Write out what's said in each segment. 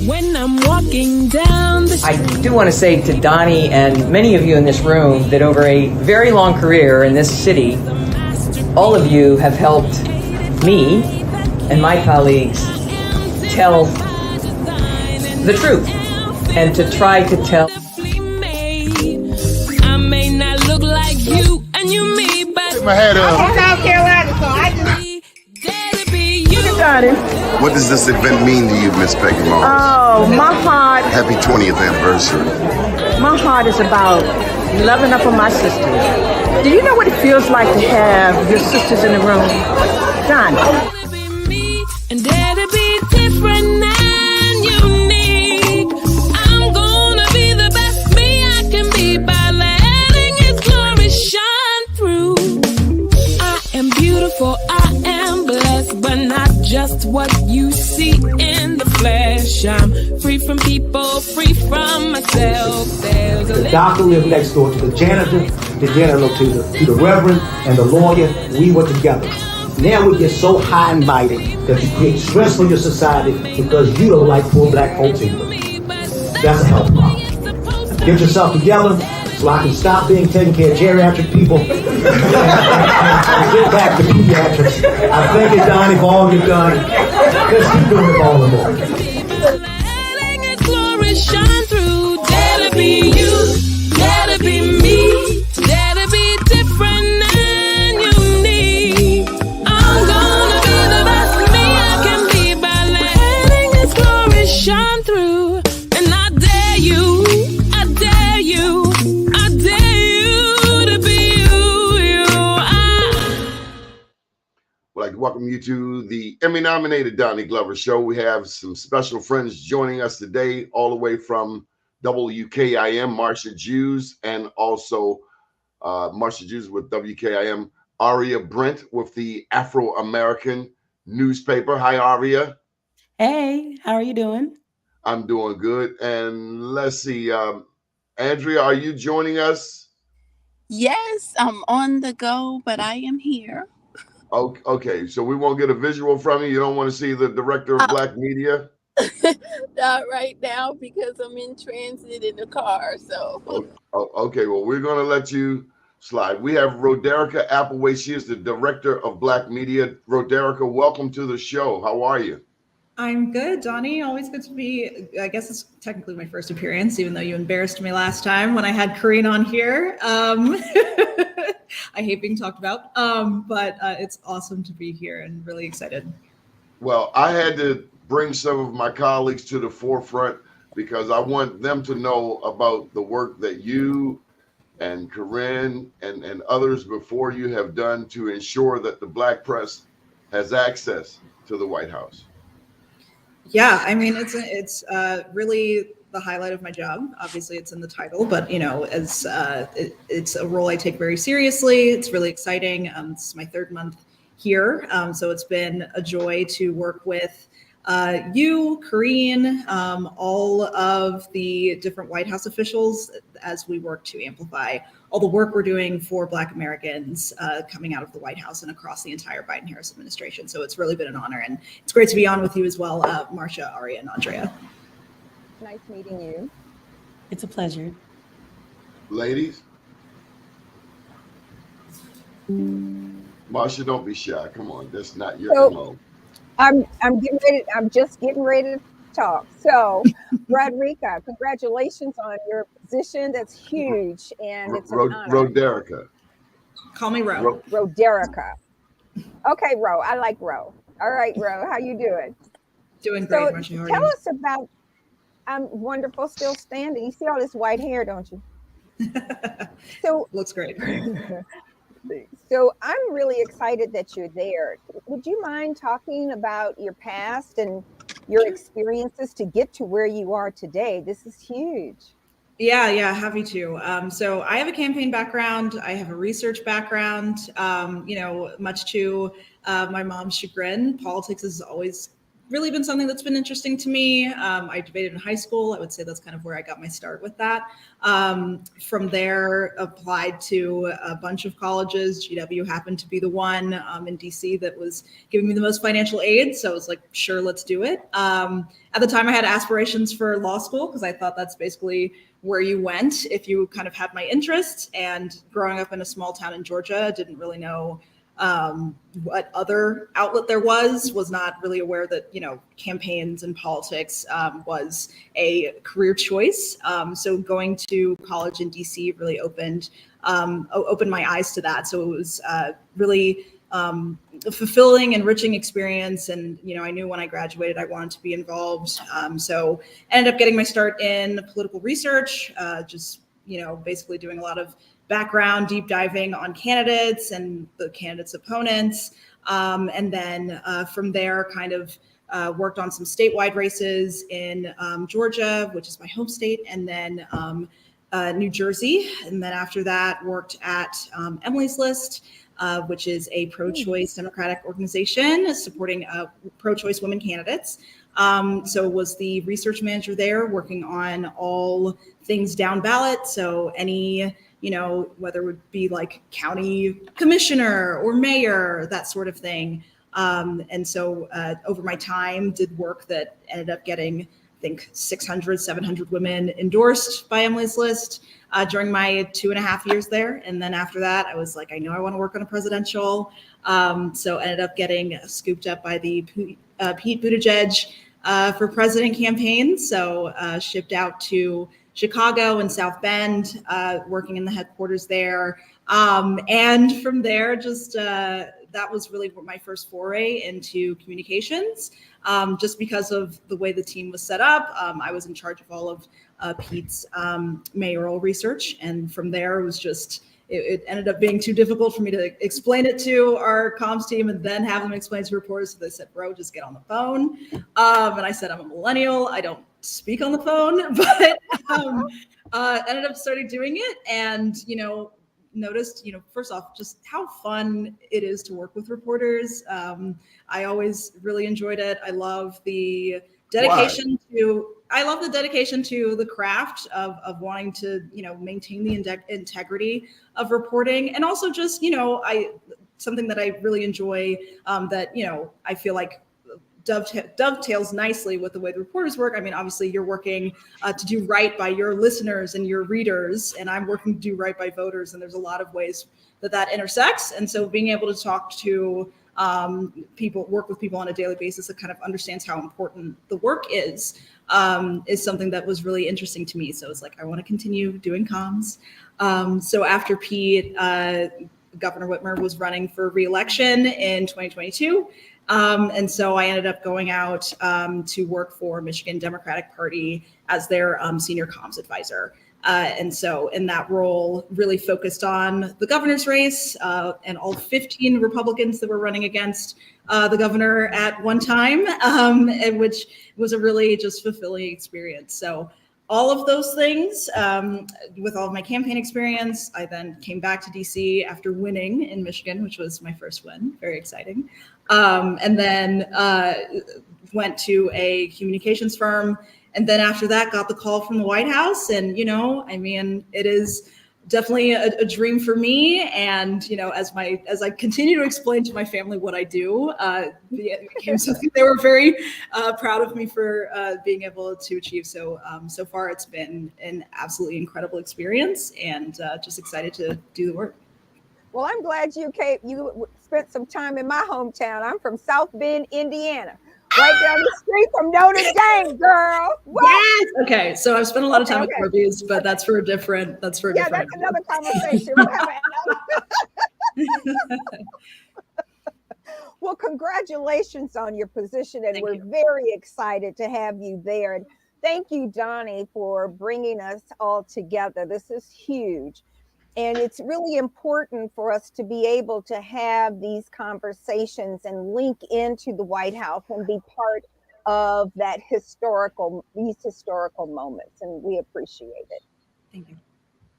When I'm walking down the street. I do want to say to Doni and many of you in this room that over a very long career in this city, all of you have helped me and my colleagues tell the truth and to try to tell. I may not look like you and you me, but Put my hat up. I'm South Carolina, so I just. What does this event mean to you, Miss Peggy Moss? Oh, my heart. Happy 20th anniversary. My heart is about loving up on my sisters. Do you know what it feels like to have your sisters in the room? John. And that'll be different and unique. I'm gonna be the best me I can be by letting His glory shine through. I am beautiful, I am blessed, but not just what you see in the flesh. I'm free from people, free from myself. The doctor lived next door to the janitor to the reverend and the lawyer. We were together. Now we get so high and mighty that you create stress for your society because you don't like poor black folks either. That's a health problem. Get yourself together so I can stop being taking care of geriatric people and get back to pediatrics. I thank you, Doni, for all you've done. Let's keep doing it for all the more. Letting His glory shine through. That'll be you, that'll be me, that'll be different and unique. I'm gonna be the best me I can be by letting His glory shine through. And I dare you, I dare you, I dare you to be you. I'd like to welcome you to the Emmy-nominated Donnie Glover Show. We have some special friends joining us today, all the way from WKIM, Marcia Jews, and also Marcia Jews with WKIM, Aria Brent with the Afro-American newspaper. Hi, Aria. Hey, how are you doing? I'm doing good. And let's see, Andrea, are you joining us? Yes, I'm on the go, but I am here. Okay, so we won't get a visual from you. You don't want to see the director of Black Media? Not right now because I'm in transit in the car. So. Okay, well, we're going to let you slide. We have Rodericka Applewhaite. She is the director of Black Media. Rodericka, welcome to the show. How are you? I'm good, Doni. Always good to be. I guess it's technically my first appearance, even though you embarrassed me last time when I had Karine on here. I hate being talked about, but it's awesome to be here and really excited. Well, I had to bring some of my colleagues to the forefront because I want them to know about the work that you and Karine and others before you have done to ensure that the Black press has access to the White House. Yeah, I mean, it's really the highlight of my job. Obviously, it's in the title, but as it's a role I take very seriously. It's really exciting. This is my third month here, so it's been a joy to work with you, Karine, all of the different White House officials as we work to amplify all the work we're doing for Black Americans coming out of the White House and across the entire Biden-Harris administration. So it's really been an honor, and it's great to be on with you as well, Marcia, Aria, and Andrea. Nice meeting you. It's a pleasure. Ladies? Marcia, don't be shy. Come on, that's not your MO. I'm getting ready. I'm just getting ready to talk. So, Rodericka, congratulations on your position. That's huge, and it's an honor. Rodericka. Call me Ro. Rodericka. Okay, Ro. I like Ro. All right, Ro. How you doing? Doing great, So, Marcia. tell us about. I'm wonderful, still standing. You see all this white hair, don't you? So looks great. So I'm really excited that you're there. Would you mind talking about your past and your experiences to get to where you are today? This is huge. Yeah, happy to. So I have a campaign background. I have a research background. Much to my mom's chagrin, politics has always really been something that's been interesting to me. I debated in high school. I would say that's kind of where I got my start with that. From there, applied to a bunch of colleges. GW happened to be the one in DC that was giving me the most financial aid. So I was like, sure, let's do it. At the time, I had aspirations for law school because I thought that's basically where you went if you kind of had my interests. And growing up in a small town in Georgia, didn't really know what other outlet there was not really aware that, campaigns and politics was a career choice. So going to college in DC really opened my eyes to that. So it was really a fulfilling, enriching experience. And, I knew when I graduated, I wanted to be involved. So I ended up getting my start in political research, basically doing a lot of background, deep diving on candidates and the candidates' opponents. And then from there, kind of worked on some statewide races in Georgia, which is my home state, and then New Jersey. And then after that, worked at Emily's List, which is a pro-choice Democratic organization supporting pro-choice women candidates. So was the research manager there, working on all things down ballot. So any, whether it would be like county commissioner or mayor, that sort of thing. And so over my time did work that ended up getting, I think 600, 700 women endorsed by Emily's List during my 2.5 years there. And then after that, I was like, I know I want to work on a presidential. So ended up getting scooped up by the Pete Buttigieg for president campaign. So shipped out to Chicago and South Bend, working in the headquarters there. And from there, that was really my first foray into communications. Just because of the way the team was set up, I was in charge of all of Pete's mayoral research. And from there, it was it ended up being too difficult for me to explain it to our comms team and then have them explain to reporters. So they said, bro, just get on the phone. And I said, I'm a millennial. I don't speak on the phone, but ended up starting doing it. And, noticed, first off, just how fun it is to work with reporters. I always really enjoyed it. I love the dedication to the craft of wanting to, maintain the integrity of reporting. And also just, something that I really enjoy that, I feel like dovetails nicely with the way the reporters work. I mean, obviously you're working to do right by your listeners and your readers, and I'm working to do right by voters. And there's a lot of ways that intersects. And so being able to talk to people, work with people on a daily basis that kind of understands how important the work is something that was really interesting to me. So it's like, I want to continue doing comms. So after Pete, Governor Whitmer was running for re-election in 2022. And so I ended up going out to work for Michigan Democratic Party as their senior comms advisor. And so in that role, really focused on the governor's race and all 15 Republicans that were running against the governor at one time, which was a really just fulfilling experience. So all of those things, with all of my campaign experience, I then came back to DC after winning in Michigan, which was my first win, very exciting. And then went to a communications firm. And then after that, got the call from the White House. And, it is definitely a dream for me. And, as I continue to explain to my family what I do, it became something they were very proud of me for being able to achieve. So, so far, it's been an absolutely incredible experience, and just excited to do the work. Well, I'm glad you spent some time in my hometown. I'm from South Bend, Indiana. Right down the street from Notre Dame, girl. What? Yes. Okay. So I've spent a lot of time at Corby's, but that's for a different. That's another conversation. We'll have Well, congratulations on your position, and we're very excited to have you there. And thank you, Doni, for bringing us all together. This is huge. And it's really important for us to be able to have these conversations and link into the White House and be part of these historical moments. And we appreciate it. Thank you.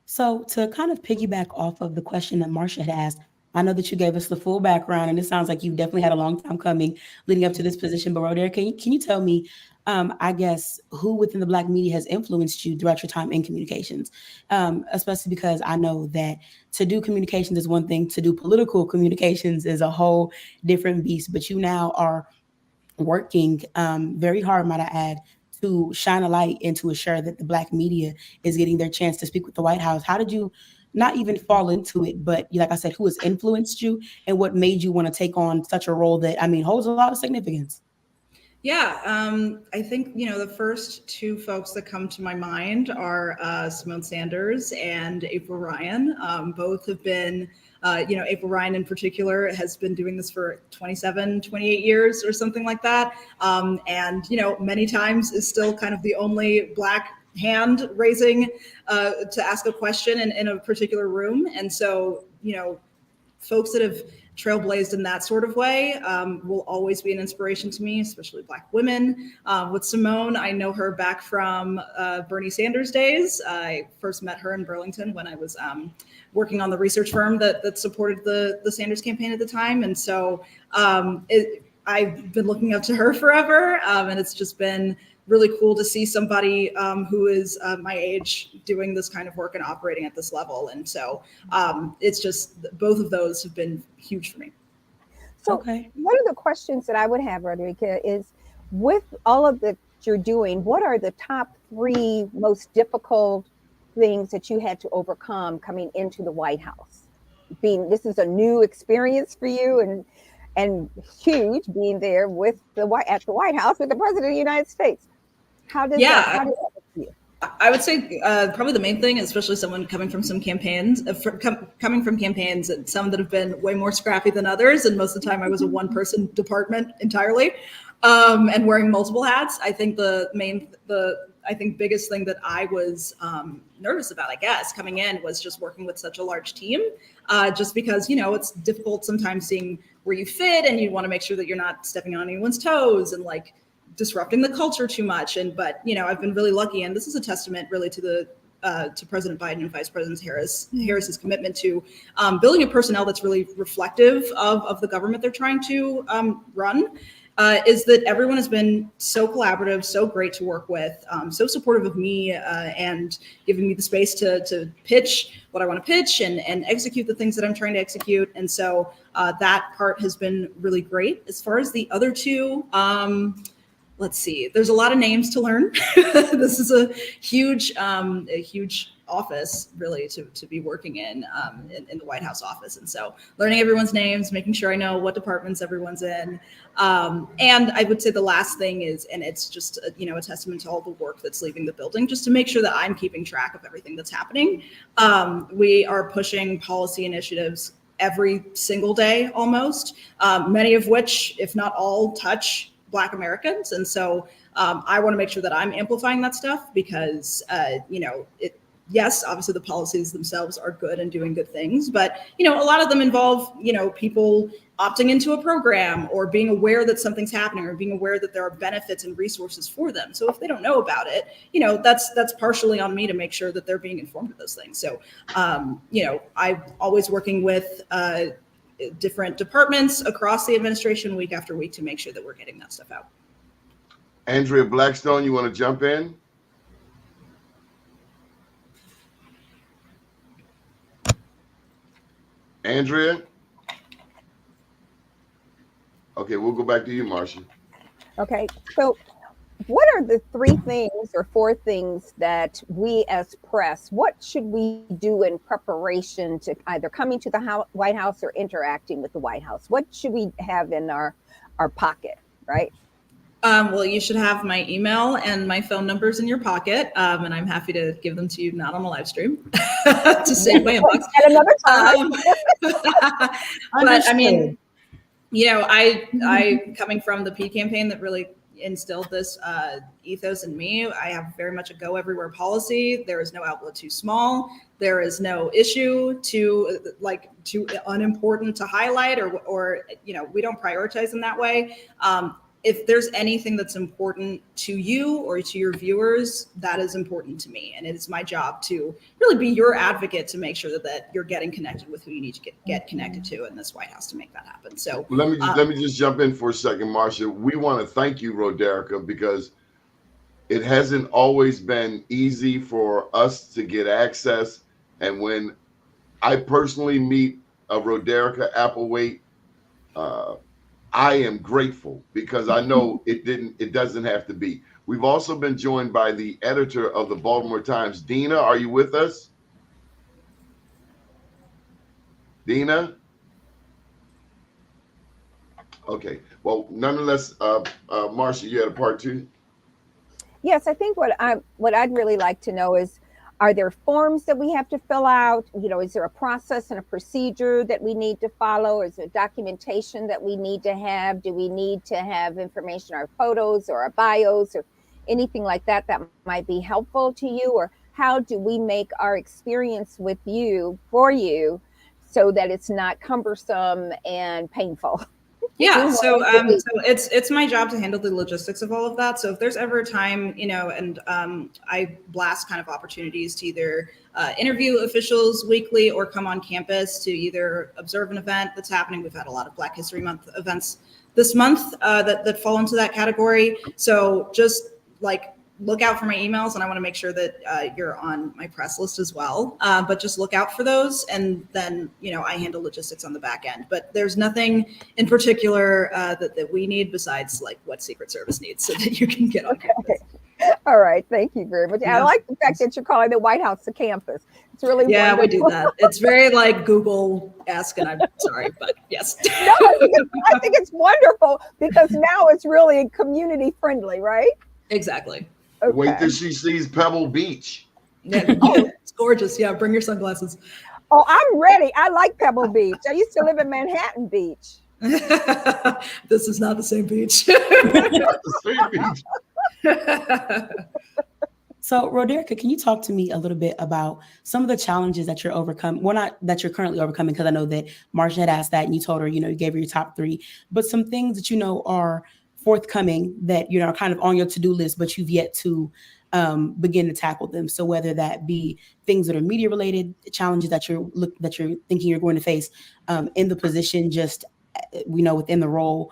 So to kind of piggyback off of the question that Marsha had asked, I know that you gave us the full background, and it sounds like you've definitely had a long time coming leading up to this position. But Rodericka, can you tell me, I guess, who within the Black media has influenced you throughout your time in communications? Especially because I know that to do communications is one thing, to do political communications is a whole different beast. But you now are working very hard, might I add, to shine a light and to assure that the Black media is getting their chance to speak with the White House. How did you not even fall into it, but like I said, who has influenced you and what made you want to take on such a role that, I mean, holds a lot of significance? Yeah, I think, the first two folks that come to my mind are Simone Sanders and April Ryan. Both have been, April Ryan in particular has been doing this for 27, 28 years or something like that. And, many times is still kind of the only Black hand raising to ask a question in a particular room. And so, folks that have trailblazed in that sort of way will always be an inspiration to me, especially Black women. With Simone, I know her back from Bernie Sanders days. I first met her in Burlington when I was working on the research firm that supported the Sanders campaign at the time. And so I've been looking up to her forever. And it's just been really cool to see somebody who is my age doing this kind of work and operating at this level. And so it's just, both of those have been huge for me. So one of the questions that I would have, Rodericka, is with all of that you're doing, what are the top 3 most difficult things that you had to overcome coming into the White House? This is a new experience for you and huge, being there at the White House with the President of the United States. How does that work for you? I would say probably the main thing, especially someone coming from some campaigns, coming from campaigns, and some that have been way more scrappy than others. And most of the time I was a one-person department entirely and wearing multiple hats. I think biggest thing that I was nervous about, I guess, coming in was just working with such a large team, just because, it's difficult sometimes seeing where you fit and you want to make sure that you're not stepping on anyone's toes and like disrupting the culture too much. But, I've been really lucky. And this is a testament really to to President Biden and Vice President Harris's commitment to building a personnel that's really reflective of the government they're trying to run. Is that everyone has been so collaborative, so great to work with, so supportive of me and giving me the space to pitch what I want to pitch and execute the things that I'm trying to execute. And so that part has been really great. As far as the other two, let's see, there's a lot of names to learn. This is a huge office really to be working in the White House office. And so learning everyone's names, making sure I know what departments everyone's in. And I would say the last thing is, and it's just, a testament to all the work that's leaving the building, just to make sure that I'm keeping track of everything that's happening. We are pushing policy initiatives every single day almost, many of which, if not all, touch Black Americans. And so I want to make sure that I'm amplifying that stuff because, yes, obviously the policies themselves are good and doing good things, but, a lot of them involve, people opting into a program or being aware that something's happening or being aware that there are benefits and resources for them. So if they don't know about it, that's partially on me to make sure that they're being informed of those things. So, I'm always working with different departments across the administration week after week to make sure that we're getting that stuff out. Andrea Blackstone, you want to jump in? Andrea? Okay, we'll go back to you, Marcia. Okay, so what are the 3 things or 4 things that we as press, what should we do in preparation to either coming to the White House or interacting with the White House? What should we have in our pocket, right? Well, you should have my email and my phone numbers in your pocket, and I'm happy to give them to you, not on a live stream, to save my inbox. At another time. But I mean, I coming from the P campaign that really instilled this ethos in me. I have very much a go everywhere policy. There is no outlet too small. There is no issue too unimportant to highlight or we don't prioritize in that way. if there's anything that's important to you or to your viewers, that is important to me. And it is my job to really be your advocate to make sure that you're getting connected with who you need to get connected to in this White House to make that happen. So let me just jump in for a second, Marcia. We want to thank you, Rodericka, because it hasn't always been easy for us to get access. And when I personally meet a Rodericka Applewhaite, I am grateful because I know it doesn't have to be. We've also been joined by the editor of the Baltimore Times. Dina, are you with us? Dina? Okay. Well, nonetheless, Marcia, you had a part two? Yes, I think what I'd really like to know is, are there forms that we have to fill out? You know, is there a process and a procedure that we need to follow? Is there documentation that we need to have? Do we need to have information, our photos or our bios or anything like that that might be helpful to you? Or how do we make our experience with you, for you, so that it's not cumbersome and painful? Yeah, so it's my job to handle the logistics of all of that. So if there's ever a time, you know, and I blast kind of opportunities to either interview officials weekly or come on campus to either observe an event that's happening. We've had a lot of Black History Month events this month that fall into that category. So just like look out for my emails, and I want to make sure that you're on my press list as well. But just look out for those, and then, you know, I handle logistics on the back end. But there's nothing in particular that we need besides like what Secret Service needs so that you can get on campus. All right, thank you very much. Yeah. I like the fact that you're calling the White House a campus. It's really wonderful. We do that. It's very like Google-esque, and I'm sorry, but yes. No, I think it's wonderful because now it's really community friendly, right? Exactly. Okay. Wait till she sees Pebble Beach. Yeah, it's gorgeous. Yeah, bring your sunglasses. Oh, I'm ready. I like Pebble Beach. I used to live in Manhattan Beach. This is not the same beach. Not the same beach. So, Rodericka, can you talk to me a little bit about some of the challenges that you're overcoming? Well, not that you're currently overcoming, because I know that Marcia had asked that and you told her, you know, you gave her your top 3, but some things that you know are forthcoming that, you know, are kind of on your to-do list, but you've yet to begin to tackle them. So whether that be things that are media related, challenges that you're thinking you're going to face in the position, just, you know, within the role,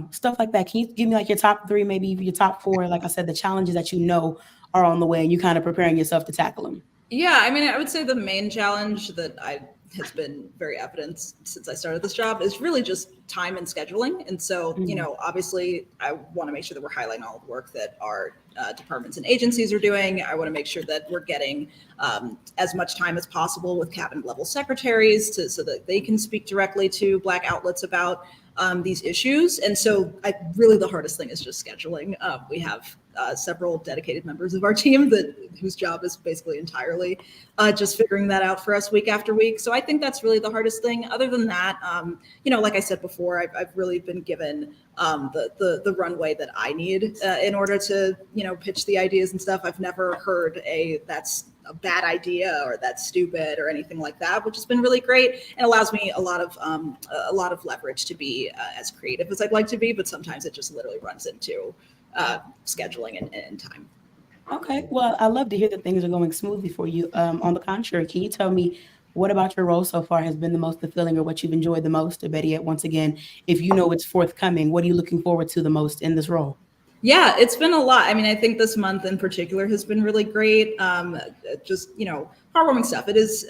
stuff like that. Can you give me like your top 3, maybe your top 4, like I said, the challenges that you know are on the way and you kind of preparing yourself to tackle them? Yeah, I mean, I would say the main challenge that has been very evident since I started this job is really just time and scheduling. And so, you know, obviously I want to make sure that we're highlighting all the work that our departments and agencies are doing. I want to make sure that we're getting as much time as possible with cabinet level secretaries so that they can speak directly to Black outlets about these issues. And so really the hardest thing is just scheduling. We have several dedicated members of our team whose job is basically entirely just figuring that out for us week after week. So I think that's really the hardest thing. Other than that, you know, like I said before, I've really been given the runway that I need in order to, you know, pitch the ideas and stuff. I've never heard that's a bad idea or that's stupid or anything like that, which has been really great and allows me a lot of leverage to be as creative as I'd like to be. But sometimes it just literally runs into scheduling and time. Okay, well, I love to hear that things are going smoothly for you. On the contrary, can you tell me what about your role so far has been the most fulfilling, or what you've enjoyed the most? Or better yet, once again, if you know it's forthcoming, what are you looking forward to the most in this role? Yeah, it's been a lot. I mean, I think this month in particular has been really great. Just, you know, heartwarming stuff. It is,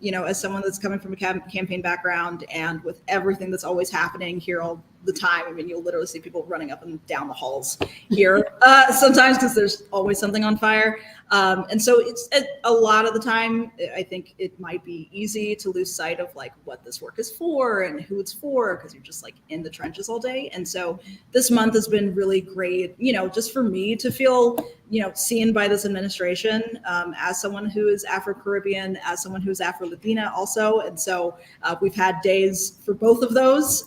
you know, as someone that's coming from a campaign background and with everything that's always happening here all the time, I mean, you'll literally see people running up and down the halls here sometimes because there's always something on fire. And so it's a lot of the time, I think it might be easy to lose sight of like what this work is for and who it's for, because you're just like in the trenches all day. And so this month has been really great, you know, just for me to feel, you know, seen by this administration as someone who is Afro-Caribbean, as someone who is Afro-Latina also. And so we've had days for both of those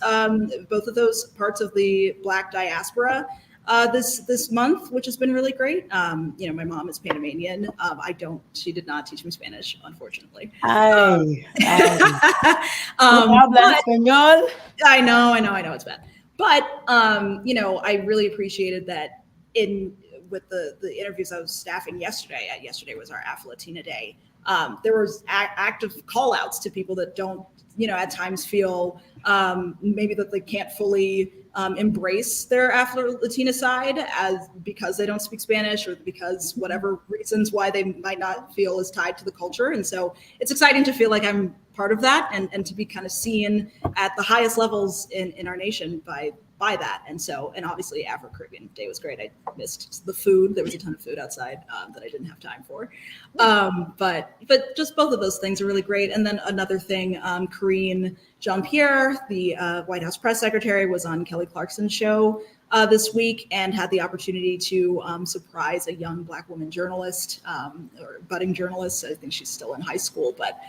parts of the Black diaspora this month, which has been really great. You know, my mom is Panamanian. She did not teach me Spanish, unfortunately. I know, it's bad. But I really appreciated that with the interviews I was staffing yesterday. Yesterday was our Afro-Latina Day. There was active call outs to people that don't, at times feel maybe that they can't fully embrace their Afro-Latina side because they don't speak Spanish or because whatever reasons why they might not feel is tied to the culture. And so it's exciting to feel like I'm part of that and to be kind of seen at the highest levels in our nation by that. And obviously Afro-Caribbean Day was great. I missed the food. There was a ton of food outside that I didn't have time for. But just both of those things are really great. And then another thing, Karine Jean-Pierre, the White House press secretary, was on Kelly Clarkson's show this week and had the opportunity to surprise a young Black woman journalist or budding journalist. I think she's still in high school, but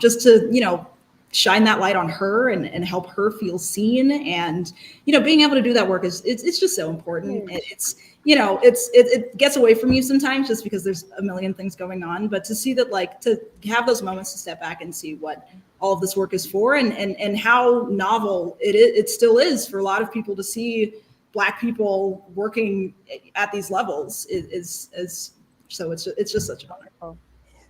just to, shine that light on her and help her feel seen. And, being able to do that work it's just so important. It gets away from you sometimes just because there's a million things going on, but to see that, to have those moments to step back and see what all of this work is for and how novel it still is for a lot of people to see Black people working at these levels is so it's just such an honor.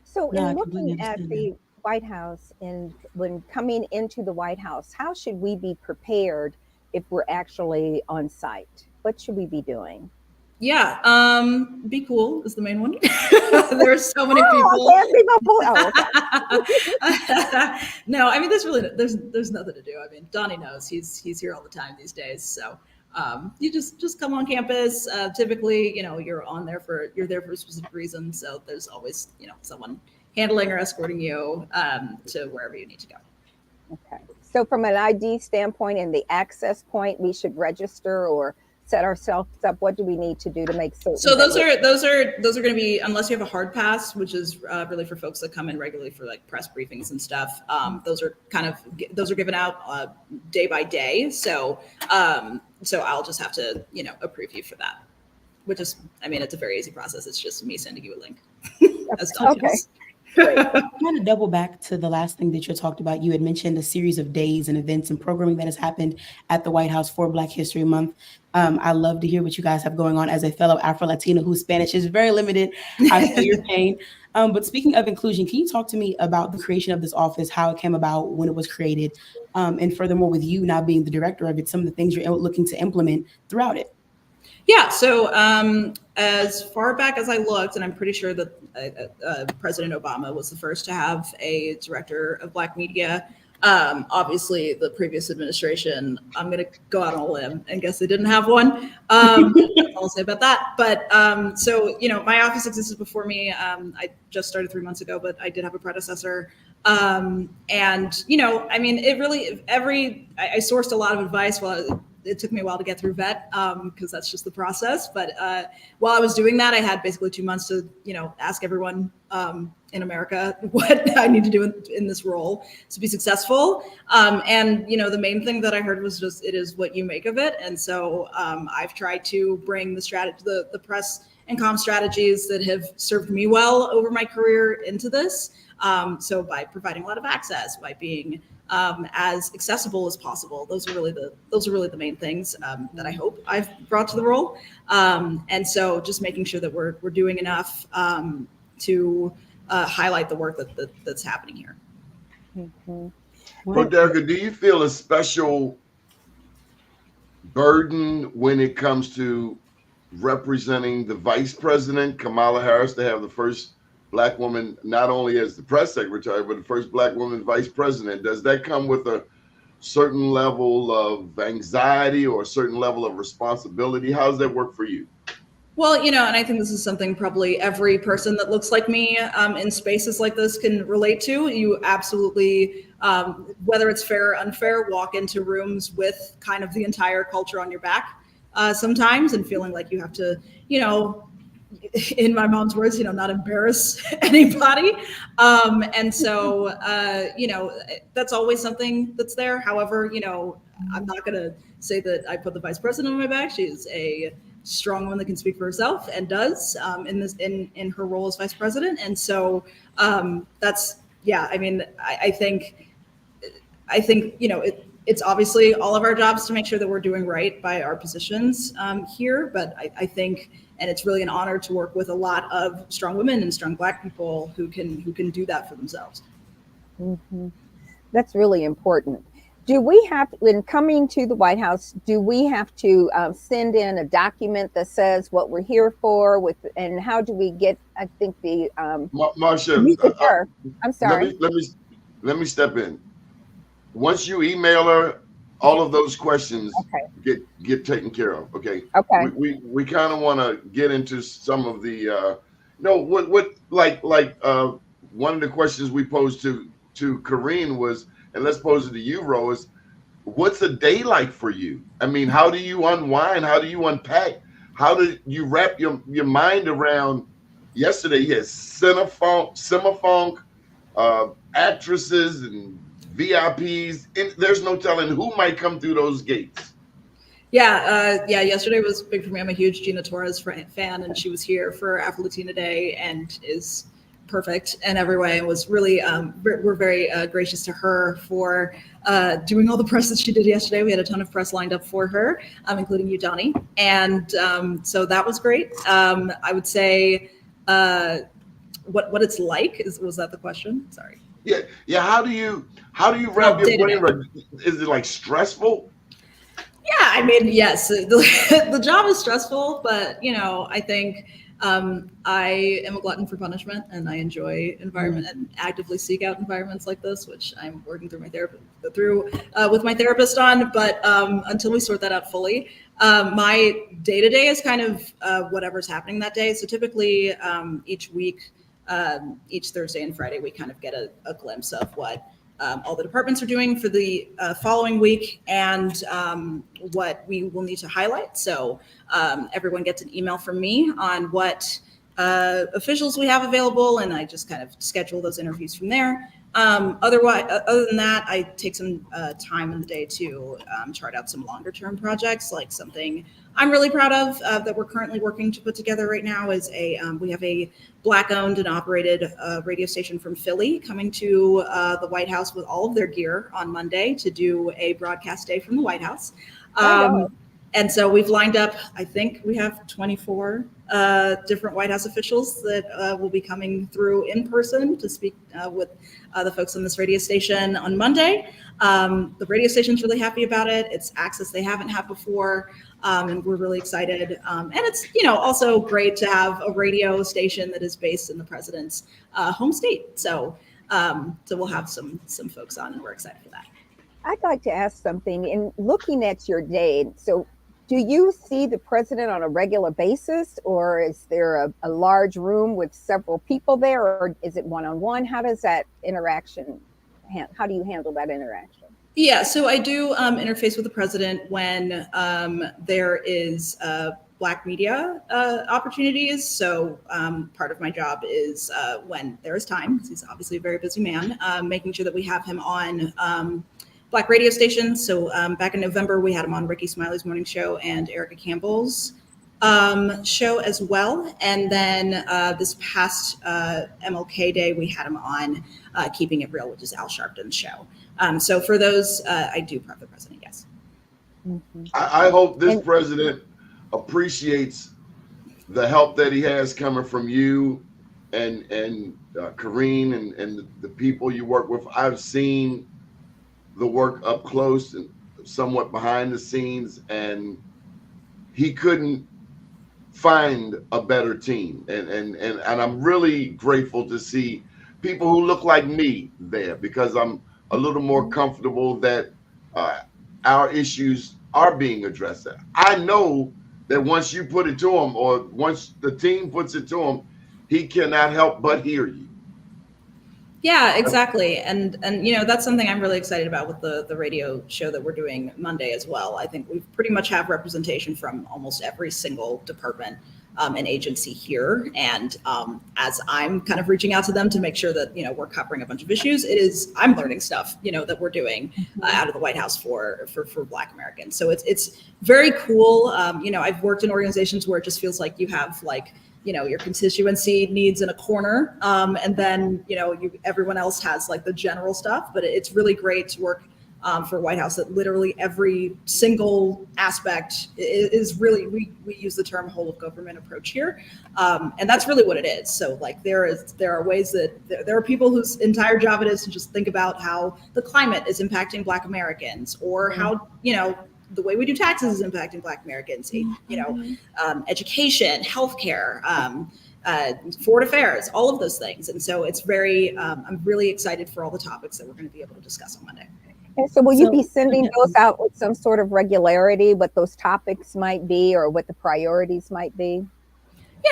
So No, I in completely looking at understand the White House and when coming into the White House, how should we be prepared if we're actually on site? What should we be doing? Yeah, be cool is the main one. There are so many people. No, I mean there's nothing to do. I mean, Doni knows he's here all the time these days. So you just come on campus. Typically, you're there for a specific reason. So there's always someone handling or escorting you to wherever you need to go. Okay. So from an ID standpoint and the access point, we should register or set ourselves up. What do we need to do to make certain? So those are going to be, unless you have a hard pass, which is really for folks that come in regularly for press briefings and stuff. Those are given out day by day. So I'll just have to approve you for that, which is, it's a very easy process. It's just me sending you a link. Okay. I want to double back to the last thing that you talked about. You had mentioned a series of days and events and programming that has happened at the White House for Black History Month. I love to hear what you guys have going on. As a fellow Afro-Latina whose Spanish is very limited, I feel your pain. But speaking of inclusion, can you talk to me about the creation of this office, how it came about, when it was created, and furthermore, with you now being the director of it, some of the things you're looking to implement throughout it? Yeah, so as far back as I looked, and I'm pretty sure that President Obama was the first to have a director of Black media. Obviously, the previous administration, I'm going to go out on a limb and guess they didn't have one. That's all I'll say about that. But so, my office existed before me. I just started 3 months ago, but I did have a predecessor. And, it really, I sourced a lot of advice while it took me a while to get through vet because that's just the process. But while I was doing that, I had basically 2 months to, ask everyone in America what I need to do in this role to be successful. And, the main thing that I heard was just, it is what you make of it. And so I've tried to bring the press and comm strategies that have served me well over my career into this. So by providing a lot of access, by being as accessible as possible. Those are really the main things that I hope I've brought to the role. And so just making sure that we're doing enough to highlight the work that's happening here. Mm-hmm. Rodericka, do you feel a special burden when it comes to representing the vice president, Kamala Harris, to have the first Black woman, not only as the press secretary, but the first Black woman vice president? Does that come with a certain level of anxiety or a certain level of responsibility? How does that work for you? Well, and I think this is something probably every person that looks like me in spaces like this can relate to. You absolutely, whether it's fair or unfair, walk into rooms with kind of the entire culture on your back sometimes and feeling like you have to, in my mom's words, not embarrass anybody. And so, that's always something that's there. However, I'm not going to say that I put the vice president on my back. She's a strong woman that can speak for herself and does in her role as vice president. And so that's, yeah, I think, it's obviously all of our jobs to make sure that we're doing right by our positions here. But I think, and it's really an honor to work with a lot of strong women and strong Black people who can do that for themselves. Mm-hmm. That's really important. Do we have, when coming to the White House, do we have to send in a document that says what we're here for? And how do we get? I think the Marsha, I'm sorry. Let me step in. Once you email her, all of those questions get taken care of. Okay. Okay. We kind of want to get into some of the one of the questions we posed to Karine was, and let's pose it to you, Rose. What's a day like for you? I mean, how do you unwind? How do you unpack? How do you wrap your mind around? Yesterday, you had Cinefunk, actresses and VIPs. And there's no telling who might come through those gates. Yeah, yesterday was big for me. I'm a huge Gina Torres fan, and she was here for Afro-Latina Day and is perfect in every way, and was really we're very gracious to her for doing all the press that she did yesterday. We had a ton of press lined up for her, including you, Doni, and so that was great. I would say what it's like was that the question? Sorry. Yeah. How do you wrap your brain around? Is it like stressful? Yeah, I mean, yes, the job is stressful, but I think I am a glutton for punishment, and I enjoy environment and actively seek out environments like this, which I'm working through with my therapist on. But until we sort that out fully, my day-to-day is kind of whatever's happening that day. So typically each week, each Thursday and Friday, we kind of get a glimpse of what all the departments are doing for the following week, and what we will need to highlight. So everyone gets an email from me on what officials we have available, and I just kind of schedule those interviews from there. Other than that, I take some time in the day to chart out some longer term projects. Like something I'm really proud of that we're currently working to put together right now is we have a Black owned and operated radio station from Philly coming to the White House with all of their gear on Monday to do a broadcast day from the White House. And so we've lined up, I think we have 24 different White House officials that will be coming through in person to speak with the folks on this radio station on Monday. The radio station's really happy about it. It's access they haven't had before, and we're really excited. And it's also great to have a radio station that is based in the president's home state. So we'll have some folks on, and we're excited for that. I'd like to ask something. In looking at your day, so do you see the president on a regular basis, or is there a large room with several people there, or is it one-on-one? How does that interaction, how do you handle that interaction? Yeah, so I do interface with the president when there is Black media opportunities. So part of my job is when there is time, because he's obviously a very busy man, making sure that we have him on Black radio stations. So back in November, we had him on Ricky Smiley's morning show and Erica Campbell's show as well. And then this past MLK Day, we had him on Keeping It Real, which is Al Sharpton's show. So for those, I do prep the president, yes. Mm-hmm. I hope this president appreciates the help that he has coming from you and Karine and the people you work with. I've seen the work up close and somewhat behind the scenes, and he couldn't find a better team. And I'm really grateful to see people who look like me there, because I'm a little more comfortable that our issues are being addressed. I know that once you put it to him, or once the team puts it to him, he cannot help but hear you. Yeah, exactly. And that's something I'm really excited about with the radio show that we're doing Monday as well. I think we pretty much have representation from almost every single department and agency here. And as I'm kind of reaching out to them to make sure that, we're covering a bunch of issues, I'm learning stuff, that we're doing out of the White House for Black Americans. So it's very cool. I've worked in organizations where it just feels like you have your constituency needs in a corner, and then everyone else has the general stuff. But it's really great to work for White House, that literally every single aspect is really, we use the term whole of government approach here. And that's really what it is. So like there are ways that there are people whose entire job it is to just think about how the climate is impacting Black Americans, or how, the way we do taxes is impacting Black Americans, education, healthcare, foreign affairs, all of those things. And so it's very, I'm really excited for all the topics that we're going to be able to discuss on Monday. And so will you be sending those out with some sort of regularity, what those topics might be or what the priorities might be?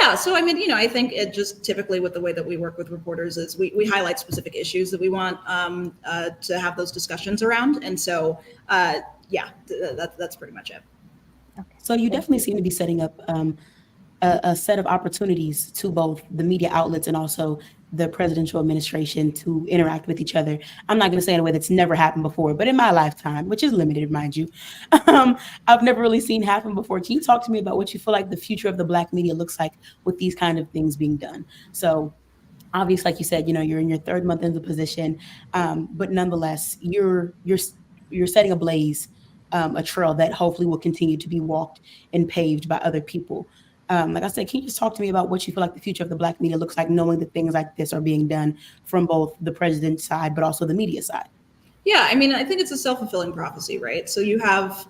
Yeah, so I mean, I think it just typically with the way that we work with reporters is we highlight specific issues that we want to have those discussions around. And so, that's pretty much it. Okay. So you definitely seem to be setting up a set of opportunities to both the media outlets and also the presidential administration to interact with each other. I'm not going to say in a way that's never happened before, but in my lifetime, which is limited, mind you, I've never really seen happen before. Can you talk to me about what you feel like the future of the Black media looks like with these kind of things being done? So obviously, like you said, you're in your third month in the position, but nonetheless, you're setting ablaze a trail that hopefully will continue to be walked and paved by other people. Like I said, can you just talk to me about what you feel like the future of the Black media looks like, knowing that things like this are being done from both the president's side, but also the media side? Yeah, I mean, I think it's a self-fulfilling prophecy, right? So you have,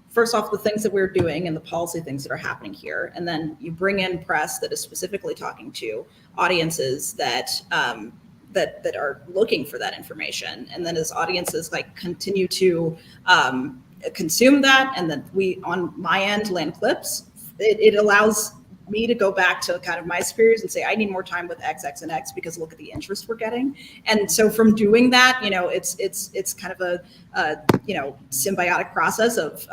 first off, the things that we're doing and the policy things that are happening here. And then you bring in press that is specifically talking to audiences that are looking for that information. And then as audiences continue to consume that, and then we, on my end, land clips, it allows me to go back to kind of my experience and say, I need more time with X, X, and X because look at the interest we're getting. And so from doing that, it's kind of a symbiotic process of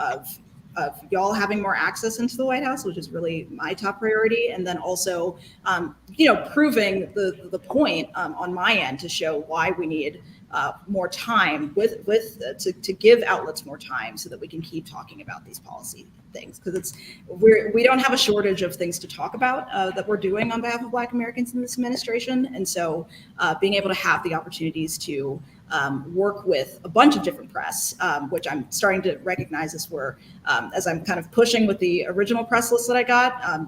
y'all having more access into the White House, which is really my top priority. And then also, proving the point on my end to show why we need more time to give outlets more time so that we can keep talking about these policy things, because we don't have a shortage of things to talk about that we're doing on behalf of Black Americans in this administration. And so being able to have the opportunities to work with a bunch of different press, which I'm starting to recognize as I'm kind of pushing with the original press list that I got,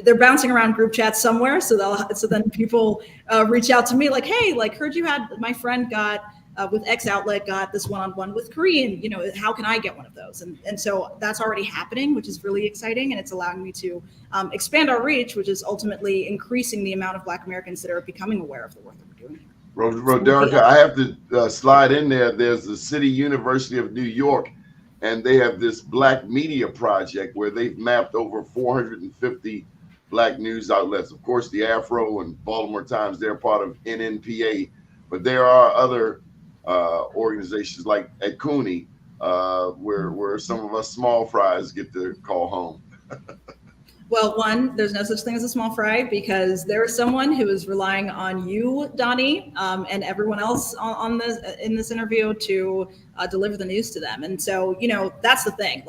they're bouncing around group chats somewhere. So then people reach out to me like, hey, heard you had, my friend got with X outlet got this one-on-one with Korean, how can I get one of those? And so that's already happening, which is really exciting. And it's allowing me to expand our reach, which is ultimately increasing the amount of Black Americans that are becoming aware of the work that we're doing here. Rodericka, I have to slide in there. There's the City University of New York, and they have this Black Media Project where they've mapped over 450 Black news outlets. Of course, the Afro and Baltimore Times, they're part of NNPA, but there are other organizations like at CUNY, where some of us small fries get to call home. Well, one, there's no such thing as a small fry, because there is someone who is relying on you, Doni, and everyone else in this interview to deliver the news to them. And so, that's the thing.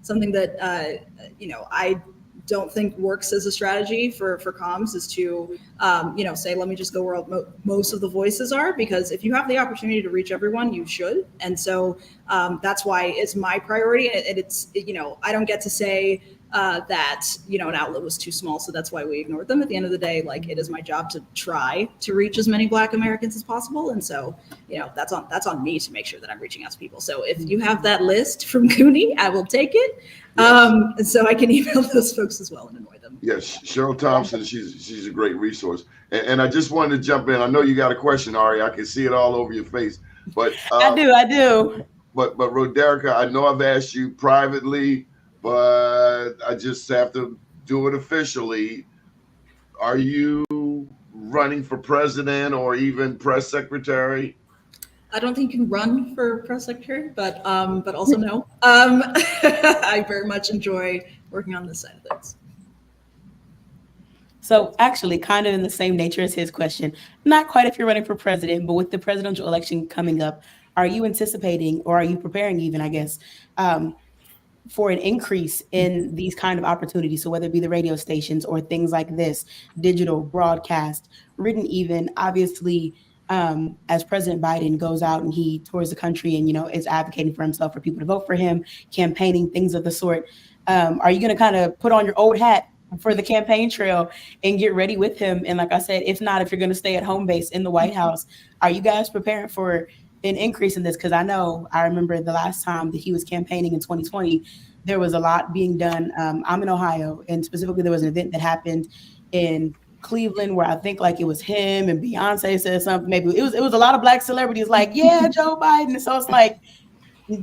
Something that I don't think works as a strategy for comms is to say, let me just go where most of the voices are, because if you have the opportunity to reach everyone, you should. And so that's why it's my priority. And it's I don't get to say that an outlet was too small, so that's why we ignored them. At the end of the day, it is my job to try to reach as many Black Americans as possible, and so that's on me to make sure that I'm reaching out to people. So if you have that list from CUNY, I will take it. Yes. So I can email those folks as well and annoy them. Yes, Cheryl Thompson, she's a great resource. And I just wanted to jump in. I know you got a question, Ari. I can see it all over your face. But I do. But Rodericka, I know I've asked you privately, but I just have to do it officially. Are you running for president or even press secretary? I don't think you can run for press secretary, but also no. I very much enjoy working on this side of things. So actually, kind of in the same nature as his question, not quite if you're running for president, but with the presidential election coming up, are you anticipating, or are you preparing even, I guess, for an increase in these kind of opportunities? So whether it be the radio stations or things like this, digital, broadcast, written even, obviously, as President Biden goes out and he tours the country and, is advocating for himself, for people to vote for him, campaigning, things of the sort. Are you going to kind of put on your old hat for the campaign trail and get ready with him? And like I said, if not, if you're going to stay at home base in the White House, are you guys preparing for an increase in this? Because I remember the last time that he was campaigning in 2020, there was a lot being done. I'm in Ohio, and specifically there was an event that happened in Cleveland where I think like it was him and Beyonce said something. Maybe it was a lot of Black celebrities like, yeah, Joe Biden. And so it's like,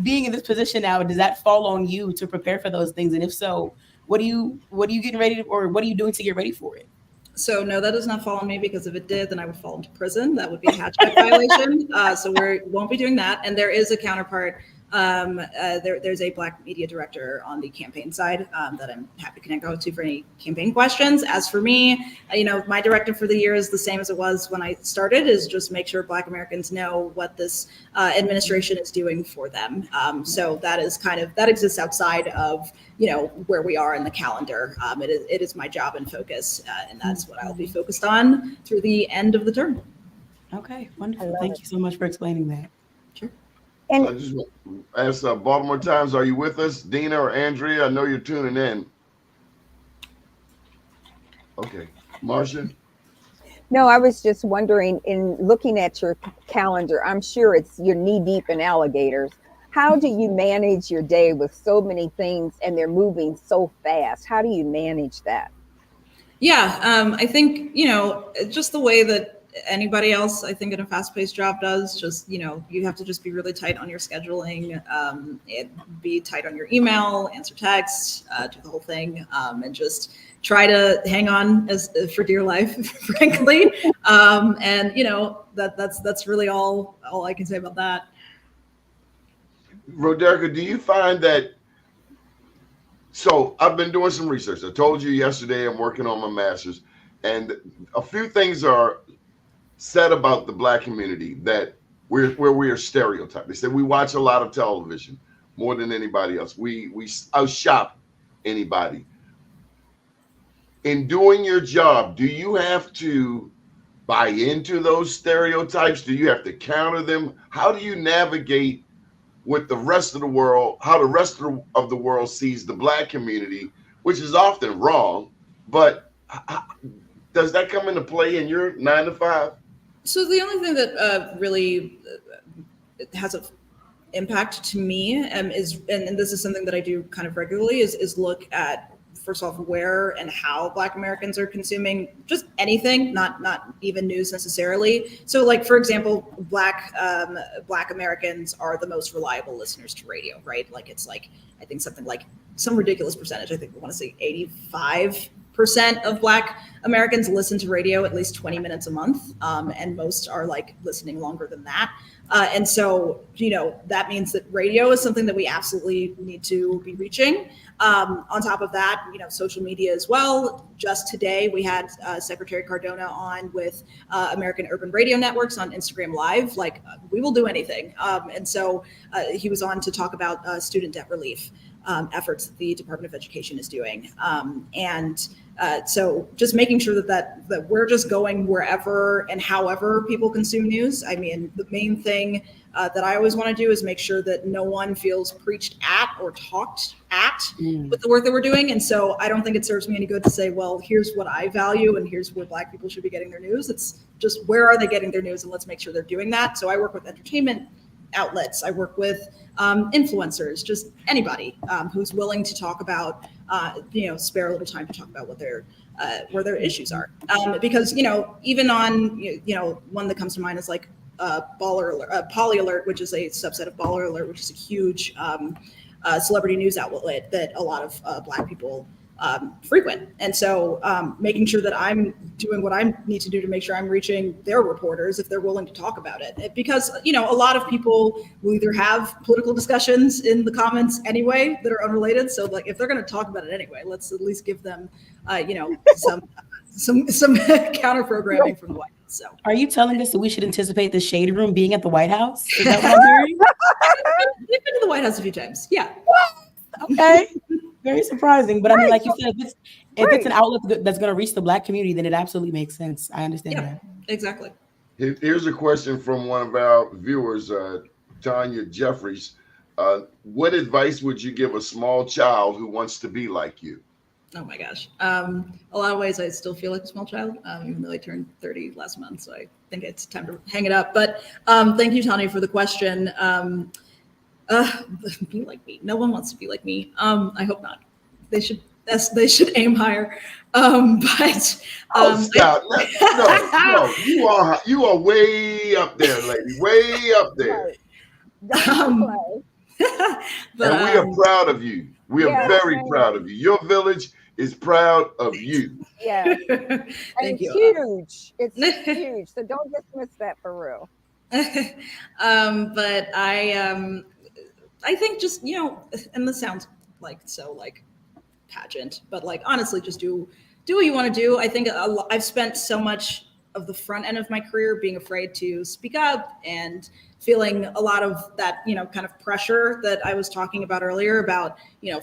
being in this position now, does that fall on you to prepare for those things? And if so, what are you getting ready to, or what are you doing to get ready for it? So no, that does not fall on me, because if it did, then I would fall into prison. That would be a hatchback violation. So we won't be doing that. And there is a counterpart. There's a Black media director on the campaign side that I'm happy to connect to for any campaign questions. As for me, my directive for the year is the same as it was when I started, is just make sure Black Americans know what this administration is doing for them. So that exists outside of where we are in the calendar. It is my job and focus, and that's what I'll be focused on through the end of the term. Okay, wonderful. Thank you so much for explaining that. Sure. And I just want to ask Baltimore Times, are you with us, Dina or Andrea? I know you're tuning in. Okay, Marcia? No, I was just wondering, in looking at your calendar, I'm sure you're knee deep in alligators. How do you manage your day with so many things and they're moving so fast? How do you manage that? Yeah, I think, just the way that anybody else, I think, in a fast-paced job does, just, you have to just be really tight on your scheduling, be tight on your email, answer texts, do the whole thing, and just try to hang on for dear life, frankly. And that's really all I can say about that. Rodericka, do you find that? So I've been doing some research. I told you yesterday I'm working on my master's, and a few things are said about the Black community that we are stereotyped. They said we watch a lot of television more than anybody else. We outshop anybody. In doing your job, do you have to buy into those stereotypes? Do you have to counter them? How do you navigate with the rest of the world, how the rest of the world sees the Black community, which is often wrong, but does that come into play in your 9 to 5? So the only thing that really has an impact to me is, and this is something that I do kind of regularly, is look at, first off, where and how Black Americans are consuming just anything, not even news necessarily. So, like, for example, Black Americans are the most reliable listeners to radio, right? Like, it's like, I think something like some ridiculous percentage. I think we want to say 85% of Black Americans listen to radio at least 20 minutes a month, and most are like listening longer than that. And so, that means that radio is something that we absolutely need to be reaching. On top of that, social media as well. Just today, we had Secretary Cardona on with American Urban Radio Networks on Instagram Live. Like, we will do anything. And so he was on to talk about student debt relief efforts that the Department of Education is doing. So just making sure that we're just going wherever and however people consume news. I mean, the main thing that I always want to do is make sure that no one feels preached at or talked at with the work that we're doing. And so I don't think it serves me any good to say, well, here's what I value and here's where Black people should be getting their news. It's just, where are they getting their news, and let's make sure they're doing that. So I work with entertainment outlets. I work with influencers, just anybody who's willing to talk about, spare a little time to talk about what where their issues are. Because, even on, one that comes to mind is like Poly Alert, which is a subset of Baller Alert, which is a huge celebrity news outlet that a lot of Black people frequent. And so making sure that I'm doing what I need to do to make sure I'm reaching their reporters if they're willing to talk about it. Because, a lot of people will either have political discussions in the comments anyway that are unrelated. So, like, if they're going to talk about it anyway, let's at least give them, some counter programming from the White House. So, are you telling us that we should anticipate the shade room being at the White House? Is that what I'm hearing? We've been to the White House a few times. Yeah. Okay. Very surprising, but I mean, like you said, if it's an outlet that's going to reach the Black community, then it absolutely makes sense. I understand that. Exactly. Here's a question from one of our viewers, Tanya Jeffries. What advice would you give a small child who wants to be like you? Oh my gosh. A lot of ways I still feel like a small child, even though I turned 30 last month. So I think it's time to hang it up. But thank you, Tanya, for the question. Be like me. No one wants to be like me. I hope not. They should aim higher. But stop. No, you are way up there, lady. Way up there. Right. But, and we are proud of you. We are very proud of you. Your village is proud of you. Yeah. Thank you. Huge. It's huge. So don't dismiss that for real. But I think just, and this sounds like so like pageant, but like honestly, just do what you want to do. I think I've spent so much of the front end of my career being afraid to speak up and feeling a lot of that, kind of pressure that I was talking about earlier about,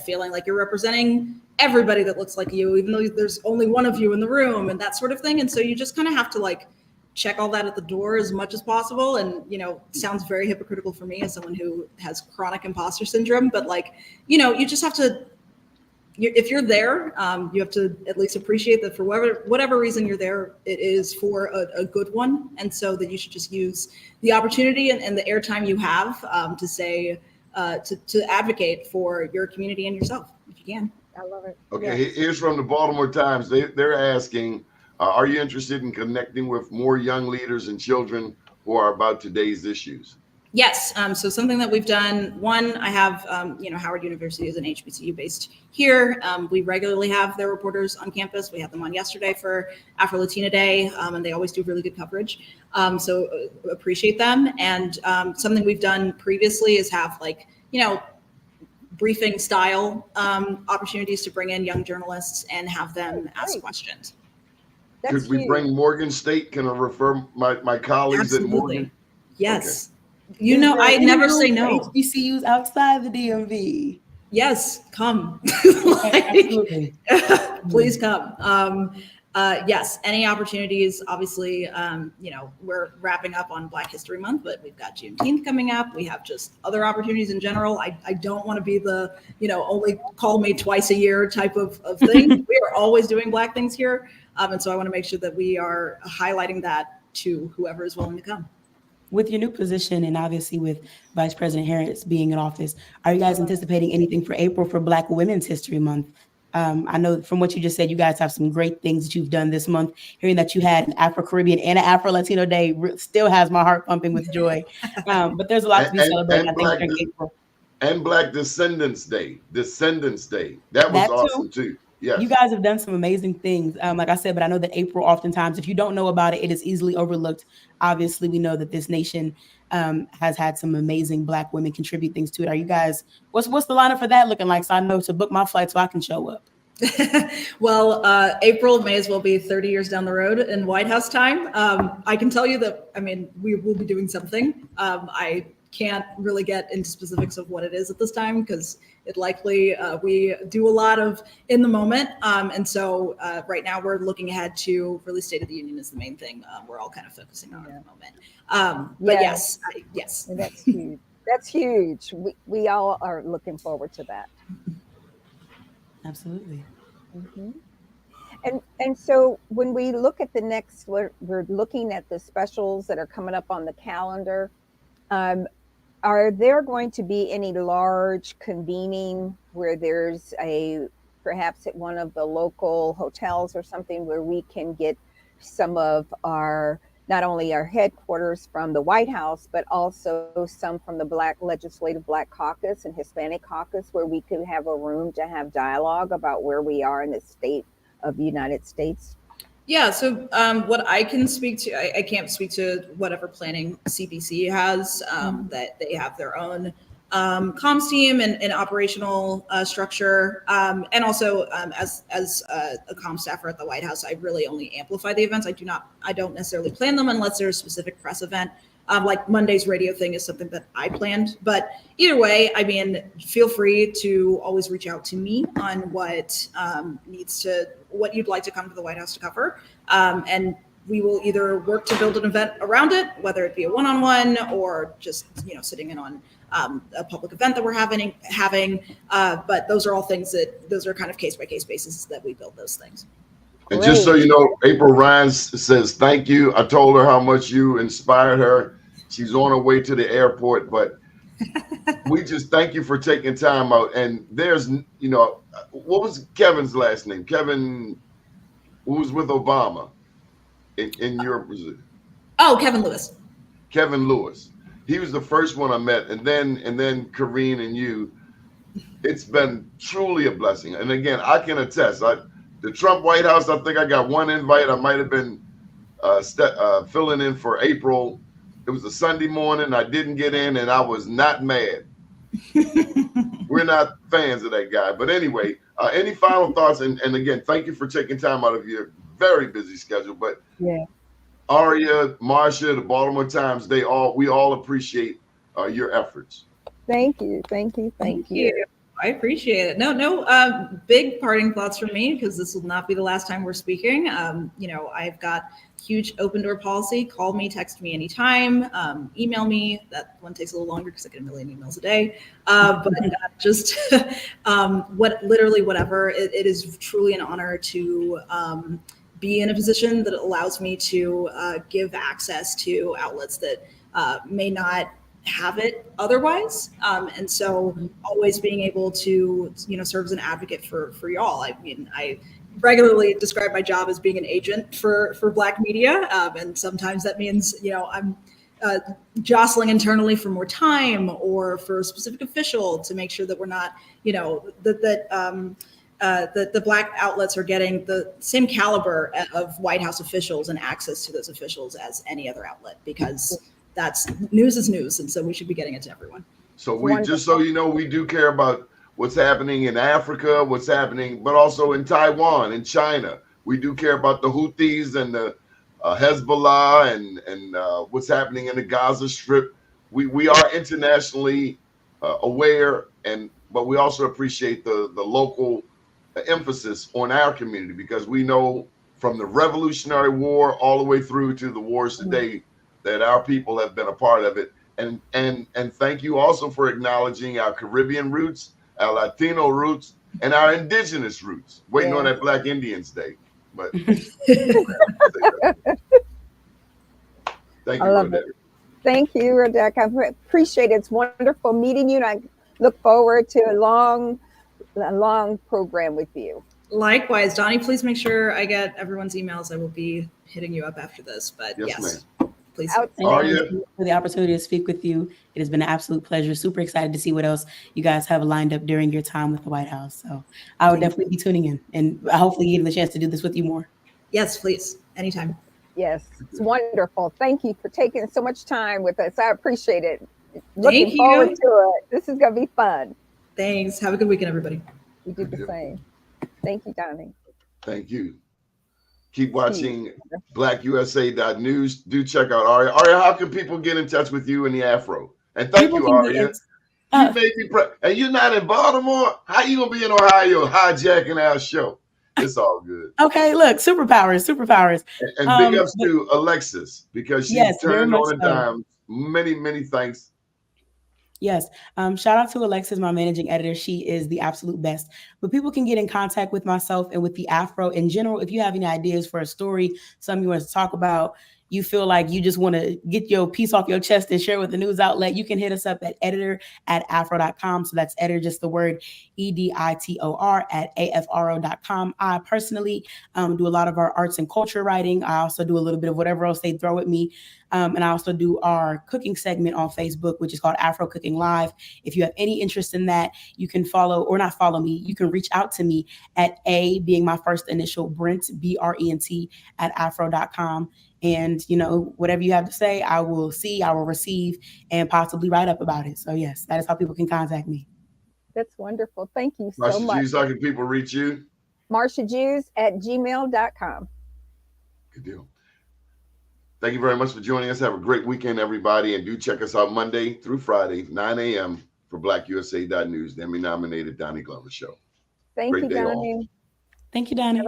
feeling like you're representing everybody that looks like you, even though there's only one of you in the room and that sort of thing. And so you just kind of have to like check all that at the door as much as possible. And, sounds very hypocritical for me as someone who has chronic imposter syndrome, but like, you just have to, if you're there, you have to at least appreciate that for whatever reason you're there, it is for a good one. And so that you should just use the opportunity and the airtime you have to say, to advocate for your community and yourself, if you can. I love it. Okay, here's from the Baltimore Times. They're asking, are you interested in connecting with more young leaders and children who are about today's issues? Yes. So something that we've done, one, I have, Howard University is an HBCU based here. We regularly have their reporters on campus. We had them on yesterday for Afro-Latina Day, and they always do really good coverage. So appreciate them. And something we've done previously is have like, briefing style opportunities to bring in young journalists and have them ask questions. Could we bring Morgan State? Can I refer my colleagues at Morgan? Yes. Okay. I never say no. HBCUs outside the DMV. Yes, come. Absolutely. Please come. Yes, any opportunities. Obviously, we're wrapping up on Black History Month, but we've got Juneteenth coming up. We have just other opportunities in general. I don't want to be the, only call me twice a year type of thing. We are always doing Black things here. And so I want to make sure that we are highlighting that to whoever is willing to come. With your new position and obviously with Vice President Harris being in office, are you guys anticipating anything for April for Black Women's History Month? I know from what you just said, you guys have some great things that you've done this month. Hearing that you had an Afro-Caribbean and an Afro-Latino Day still has my heart pumping with joy. But there's a lot to be celebrated, I think, during April. And Black Descendants Day. That was awesome too. Yes. You guys have done some amazing things, like I said, but I know that April oftentimes, if you don't know about it, it is easily overlooked. Obviously, we know that this nation has had some amazing Black women contribute things to it. Are you guys, what's the lineup for that looking like? So I know to book my flight so I can show up. Well, April may as well be 30 years down the road in White House time. I can tell you that, we will be doing something. I can't really get into specifics of what it is at this time because it likely we do a lot of in the moment. And so right now we're looking ahead to really State of the Union is the main thing we're all kind of focusing on at the moment. But yes. And that's huge. That's huge. We all are looking forward to that. Absolutely. Mm-hmm. And so when we look at the next, we're looking at the specials that are coming up on the calendar. Are there going to be any large convening where there's perhaps at one of the local hotels or something where we can get some of not only our headquarters from the White House, but also some from the Legislative Black Caucus and Hispanic Caucus, where we could have a room to have dialogue about where we are in the state of the United States? Yeah, so what I can speak to, I can't speak to whatever planning CBC has, that they have their own comms team and operational structure. And also as a comm staffer at the White House, I really only amplify the events. I don't necessarily plan them unless there's a specific press event. Like Monday's radio thing is something that I planned, but either way, feel free to always reach out to me on what you'd like to come to the White House to cover. And we will either work to build an event around it, whether it be a one-on-one or just, you know, sitting in on a public event that we're having. But those are all things those are kind of case-by-case basis that we build those things. And just so you know, April Ryan says, thank you. I told her how much you inspired her. She's on her way to the airport, but we just thank you for taking time out. And there's, you know, what was Kevin's last name? Kevin, who was with Obama in Europe. Oh, Kevin Lewis. Kevin Lewis. He was the first one I met. And then Karine and you. It's been truly a blessing. And again, I can attest. The Trump White House, I think I got one invite. I might have been filling in for April. It was a Sunday morning. I didn't get in, and I was not mad. We're not fans of that guy. But anyway, any final thoughts? And again, thank you for taking time out of your very busy schedule. But yeah, Aria, Marcia, the Baltimore Times, we all appreciate your efforts. Thank you. I appreciate it. No, big parting thoughts from me, because this will not be the last time we're speaking. You know, I've got huge open door policy. Call me, text me anytime, email me. That one takes a little longer because I get a million emails a day. But just literally whatever. It is truly an honor to be in a position that allows me to give access to outlets that may not have it otherwise, and so always being able to, you know, serve as an advocate for y'all. I mean, I regularly describe my job as being an agent for Black media, and sometimes that means, you know, I'm jostling internally for more time or for a specific official to make sure that we're not, you know, that the Black outlets are getting the same caliber of White House officials and access to those officials as any other outlet, because that's news is news, and so we should be getting it to everyone. So just so you know, we do care about what's happening in Africa, what's happening, but also in Taiwan and China. We do care about the Houthis and the Hezbollah and what's happening in the Gaza Strip. We are internationally aware, but we also appreciate the local emphasis on our community, because we know from the Revolutionary War all the way through to the wars today that our people have been a part of it. And thank you also for acknowledging our Caribbean roots, our Latino roots, and our indigenous roots. Waiting on that Black Indians Day. But thank you, Rodericka. Thank you, Rodericka. I appreciate it. It's wonderful meeting you, and I look forward to a long program with you. Likewise, Doni, please make sure I get everyone's emails. I will be hitting you up after this, but yes. Please. Thank you for the opportunity to speak with you. It has been an absolute pleasure. Super excited to see what else you guys have lined up during your time with the White House. So I would definitely be tuning in, and hopefully getting the chance to do this with you more. Yes, please. Anytime. Yes, it's wonderful. Thank you for taking so much time with us. I appreciate it. Looking forward to it. This is going to be fun. Thanks. Have a good weekend, everybody. We do the same. Thank you, Doni. Thank you. Keep watching blackusa.news. Do check out Aria. Aria, how can people get in touch with you and the Afro? And thank you, Aria. You made me and you're not in Baltimore? How you gonna be in Ohio hijacking our show? It's all good. Okay, look, superpowers. And big ups to Alexis, because she turned on a dime. Many thanks. Yes. Shout out to Alexis, my managing editor. She is the absolute best. But people can get in contact with myself and with the Afro in general. If you have any ideas for a story, something you want to talk about, you feel like you just want to get your piece off your chest and share with the news outlet, you can hit us up at editor@afro.com. So that's editor, just the word EDITOR @AFRO.com. I personally do a lot of our arts and culture writing. I also do a little bit of whatever else they throw at me. And I also do our cooking segment on Facebook, which is called Afro Cooking Live. If you have any interest in that, you can follow, or not follow me, you can reach out to me at A, being my first initial, Brent, BRENT, @afro.com. And, you know, whatever you have to say, I will see, I will receive, and possibly write up about it. So, yes, that is how people can contact me. That's wonderful. Thank you so Marcia much. Jews, how can people reach you? MarciaJews@gmail.com. Good deal. Thank you very much for joining us. Have a great weekend, everybody. And do check us out Monday through Friday, 9 a.m. for blackusa.news, the Emmy-nominated Doni Glover Show. Thank you, Doni. Thank you, Doni.